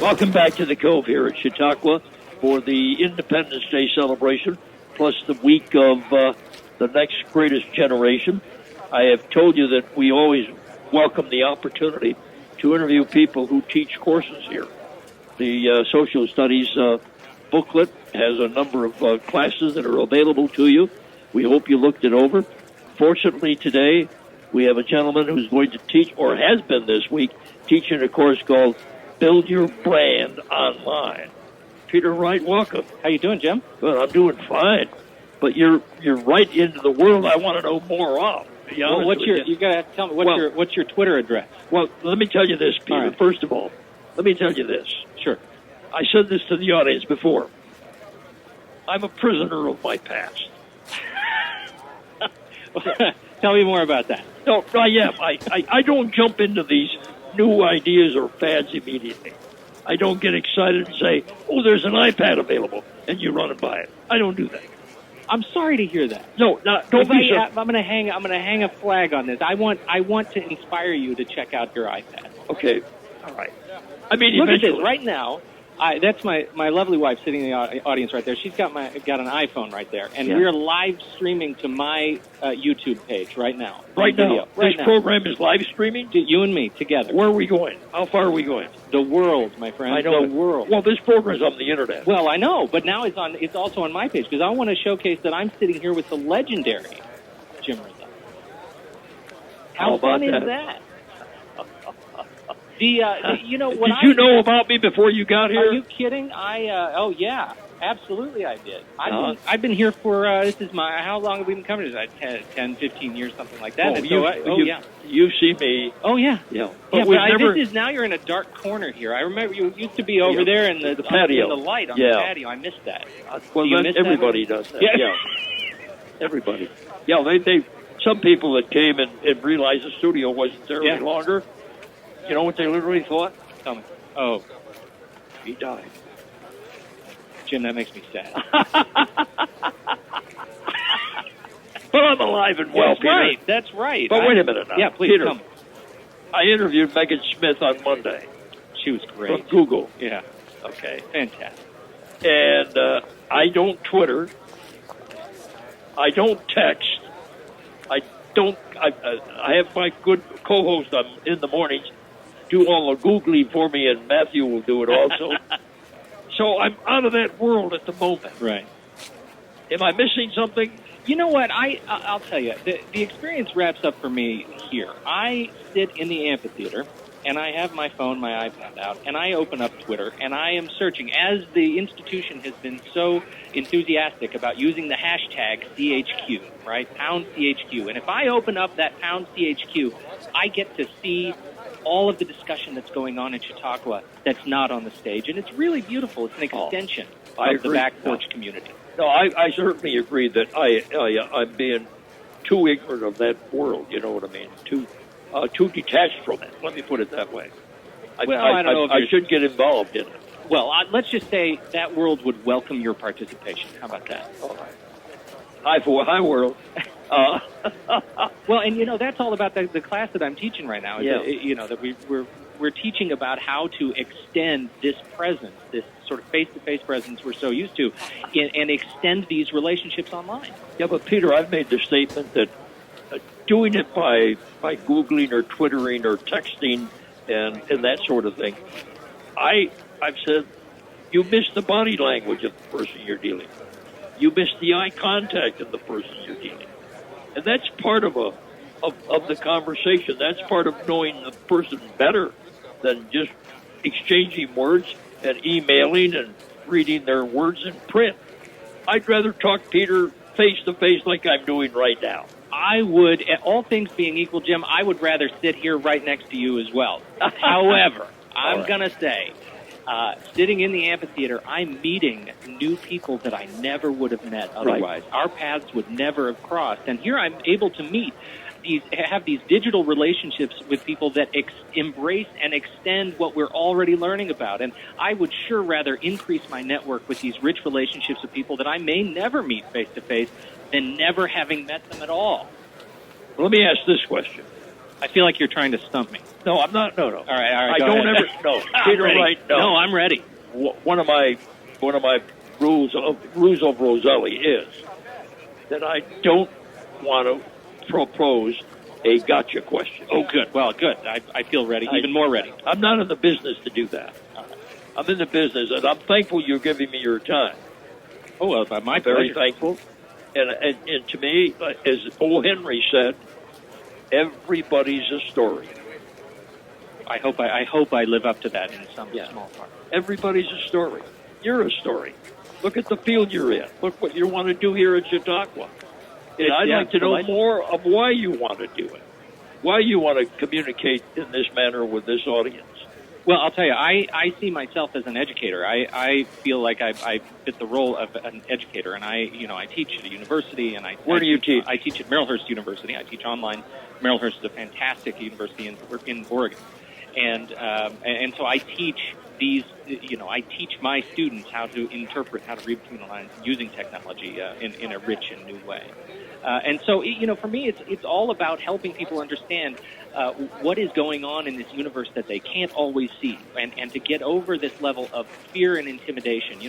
Welcome back to the Cove here at Chautauqua for the Independence Day celebration, plus the week of the next greatest generation. I have told you that we always welcome the opportunity to interview people who teach courses here. The social studies booklet has a number of classes that are available to you. We hope you looked it over. Fortunately, today we have a gentleman who's going to teach, or has been this week, teaching a course called Build Your Brand Online. Peter Wright, welcome. How you doing, Jim? Well, I'm doing fine. But you're right into the world I want to know more of. Well, you gotta tell me what's your Twitter address? Well, let me tell you this, Peter. Right. First of all, let me tell you this. Sure. I said this to the audience before. I'm a prisoner of my past. Tell me more about that. No, I am. I don't jump into these new ideas or fads immediately. I don't get excited and say, "Oh, there's an iPad available," and you run and buy it. I don't do that. I'm sorry to hear that. No, don't be so. I'm going to hang a flag on this. I want to inspire you to check out your iPad. Okay, all right. I mean, look eventually. at this right now. That's my lovely wife sitting in the audience right there. She's got an iPhone right there, and we're live streaming to my YouTube page right now. Right now, this program is live streaming. You and me together. Where are we going? How far are we going? The world, my friend. I know the world. Well, this program is on the internet. Well, I know, but now it's also on my page because I want to showcase that I'm sitting here with the legendary Jim Rosselle. How fun is that? You know, did you know about me before you got here? Are you kidding? Oh yeah, absolutely I did. I've been here for, this is how long have we been coming? 10, 15 years, something like that. Yeah. You see me. Oh yeah. Yeah. But now you're in a dark corner here. I remember you used to be over there in the patio. In the light on the patio. I missed that. Well, everybody does that. Yeah. Everybody. Yeah, they some people that came and realized the studio wasn't there any longer. You know what they literally thought? Tell me. Oh. He died. Jim, that makes me sad. But I'm alive and well, Peter. That's right. But wait a minute now. Yeah, please, Peter, tell me. I interviewed Megan Smith on Monday. She was great. From Google. Yeah. Okay. Fantastic. And I don't Twitter. I don't text. I have my good co-host in the mornings do all the Googling for me, and Matthew will do it also. So I'm out of that world at the moment. Right. Am I missing something? You know what? I'll tell you. The experience wraps up for me here. I sit in the amphitheater, and I have my phone, my iPad out, and I open up Twitter, and I am searching. As the institution has been so enthusiastic about using the hashtag CHQ, right? Pound CHQ. And if I open up that pound CHQ, I get to see all of the discussion that's going on in Chautauqua that's not on the stage. And it's really beautiful. It's an extension of the back porch community. No, I certainly agree that I'm being too ignorant of that world, you know what I mean? Too detached from it. Let me put it that way. I don't know if I should get involved in it. Well, let's just say that world would welcome your participation. How about that? All right. Hi, world. Well, and you know that's all about the class that I'm teaching right now. Yeah. That we're teaching about how to extend this presence, this sort of face-to-face presence we're so used to, and extend these relationships online. Yeah, but Peter, I've made the statement that doing it by Googling or Twittering or texting and that sort of thing, I've said you miss the body language of the person you're dealing with. You miss the eye contact of the person you're dealing with. And that's part of the conversation. That's part of knowing the person better than just exchanging words and emailing and reading their words in print. I'd rather talk, Peter, face-to-face like I'm doing right now. I would, all things being equal, Jim, I would rather sit here right next to you as well. However, I'm going to say, sitting in the amphitheater, I'm meeting new people that I never would have met otherwise. Right. Our paths would never have crossed. And here I'm able to have these digital relationships with people that embrace and extend what we're already learning about. And I would sure rather increase my network with these rich relationships with people that I may never meet face-to-face than never having met them at all. Let me ask this question. I feel like you're trying to stump me. No, I'm not. No. All right. I don't ever. No, Peter Wright. No. No, I'm ready. One of my rules of Roselli is that I don't want to propose a gotcha question. Oh, good. Well, good. I feel ready, even more ready. I'm not in the business to do that. I'm in the business, and I'm thankful you're giving me your time. Oh, well, my I'm very pleasure. thankful. And to me, as O. Henry said, everybody's a story. I hope I live up to that in some small part. Everybody's a story. You're a story. Look at the field you're in. Look what you want to do here at Chautauqua. And I'd like to know more of why you want to do it, why you want to communicate in this manner with this audience. Well, I'll tell you, I see myself as an educator. I feel like I fit the role of an educator, and I teach at a university, and Where do you teach? I teach at Merrillhurst University. I teach online. Merrillhurst is a fantastic university in Oregon, and so I teach these. I teach my students how to interpret, how to read between the lines using technology in a rich and new way. And so, for me, it's all about helping people understand what is going on in this universe that they can't always see, and to get over this level of fear and intimidation.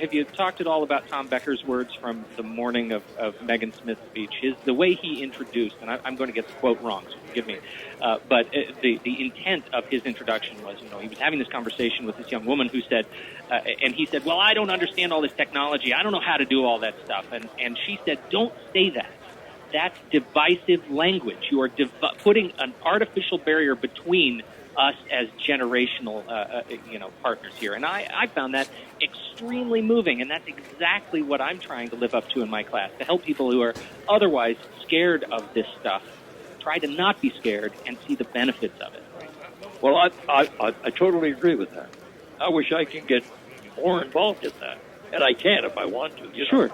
Have you talked at all about Tom Becker's words from the morning of Megan Smith's speech? The way he introduced, and I'm going to get the quote wrong, so forgive me, but the intent of his introduction was, he was having this conversation with this young woman who said, and he said, well, I don't understand all this technology. I don't know how to do all that stuff. And she said, don't say that. That's divisive language. You are putting an artificial barrier between us as generational, partners here. And I found that extremely moving, and that's exactly what I'm trying to live up to in my class, to help people who are otherwise scared of this stuff try to not be scared and see the benefits of it. Well, I totally agree with that. I wish I could get more involved in that, and I can if I want to. Sure.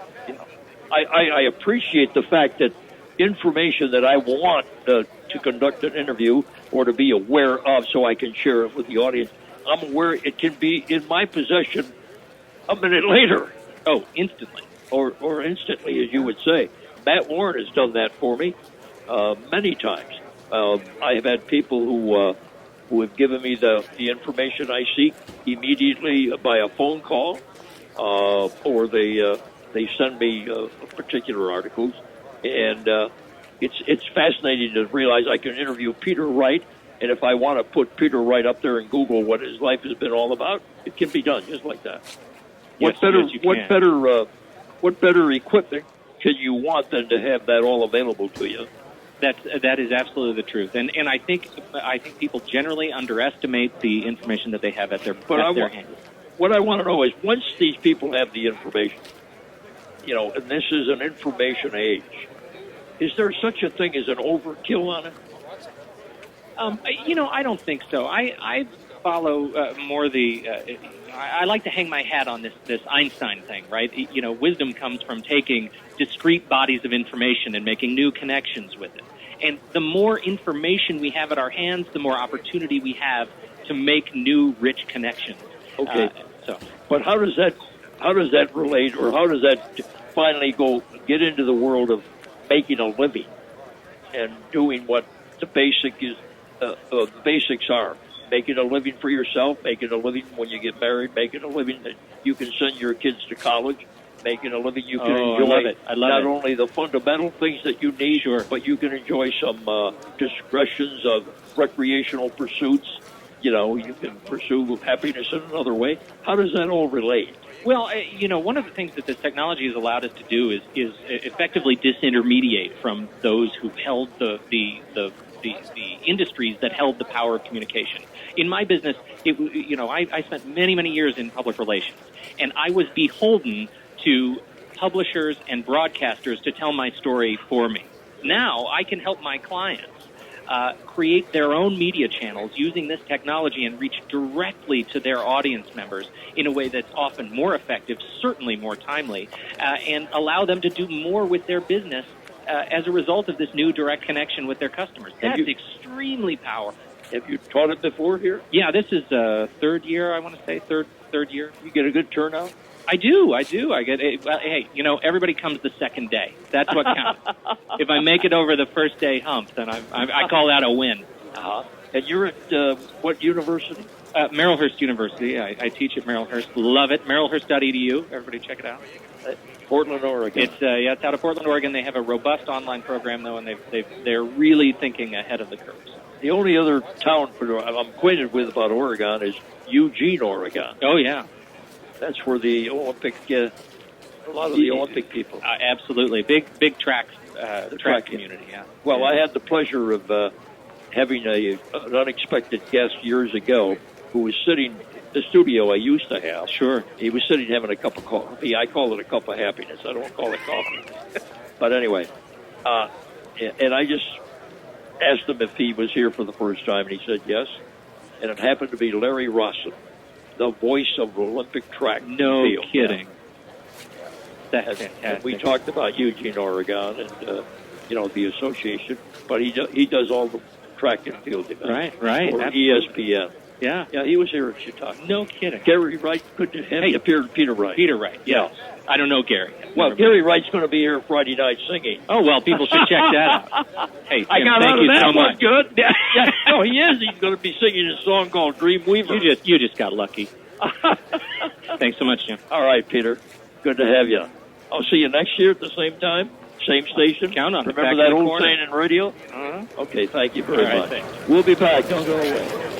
I appreciate the fact that information that I want to conduct an interview or to be aware of so I can share it with the audience, I'm aware it can be in my possession a minute later. Oh, instantly. Or instantly, as you would say. Matt Warren has done that for me many times. I have had people who have given me the information I seek immediately by a phone call, or they send me particular articles, and it's fascinating to realize I can interview Peter Wright, and if I want to put Peter Wright up there and Google what his life has been all about, it can be done just like that. Yes, What better equipment can you want than to have that all available to you? That is absolutely the truth, and I think people generally underestimate the information that they have at their hands. What I want to know is, once these people have the information, and this is an information age, is there such a thing as an overkill on it? I don't think so. I follow more I like to hang my hat on this Einstein thing, right? Wisdom comes from taking discrete bodies of information and making new connections with it. And the more information we have at our hands, the more opportunity we have to make new, rich connections. Okay. But how does that relate, or how does that finally get into the world of making a living and doing what the basics are? Making a living for yourself, making a living when you get married, making a living that you can send your kids to college, making a living you can enjoy. I love not only the fundamental things that you need, but you can enjoy some discretions of recreational pursuits. You can pursue happiness in another way. How does that all relate? Well, one of the things that this technology has allowed us to do is effectively disintermediate from those who held the industries that held the power of communication. In my business, I spent many, many years in public relations, and I was beholden to publishers and broadcasters to tell my story for me. Now I can help my clients create their own media channels using this technology and reach directly to their audience members in a way that's often more effective, certainly more timely, and allow them to do more with their business as a result of this new direct connection with their customers. That's extremely powerful. Have you taught it before here? Yeah, this is third year, I want to say, third year. You get a good turnout? I do. I get it. Well, hey, everybody comes the second day. That's what counts. If I make it over the first day hump, then I call that a win. Uh-huh. And you're at what university? Merrillhurst University. I teach at Merrillhurst. Love it. Merrillhurst.edu. Everybody check it out. Portland, Oregon. It's out of Portland, Oregon. They have a robust online program though, and they're really thinking ahead of the curve. The only other town I'm acquainted with about Oregon is Eugene, Oregon. Oh yeah, that's where the Olympic, a lot of the Olympic people. Absolutely, big track community. Yeah. Well, I had the pleasure of having an unexpected guest years ago who was sitting. The studio I used to have. Sure. He was sitting having a cup of coffee. I call it a cup of happiness. I don't call it coffee. But anyway, and I just asked him if he was here for the first time, and he said yes. And it happened to be Larry Rossum, the voice of Olympic track. No field. kidding. Yeah. That's fantastic. And we talked about Eugene, Oregon, and the association. But he does all the track and field events. Right. For ESPN. Yeah, he was here at Chautauqua. No kidding. Gary Wright could have Peter Wright. Peter Wright, yes. Yeah. I don't know Gary. Well, Gary Wright's going to be here Friday night singing. Oh, well, people should check that out. Hey, Tim, I got thank out of you that so one much. good. Yeah. No, he is. He's going to be singing a song called Dreamweaver. You just got lucky. Thanks so much, Jim. All right, Peter. Good to have you. I'll see you next year at the same time, same station. Count on it. Remember that old saying in radio? Uh-huh. Okay, thank you very much. Thanks. We'll be back. Don't go away.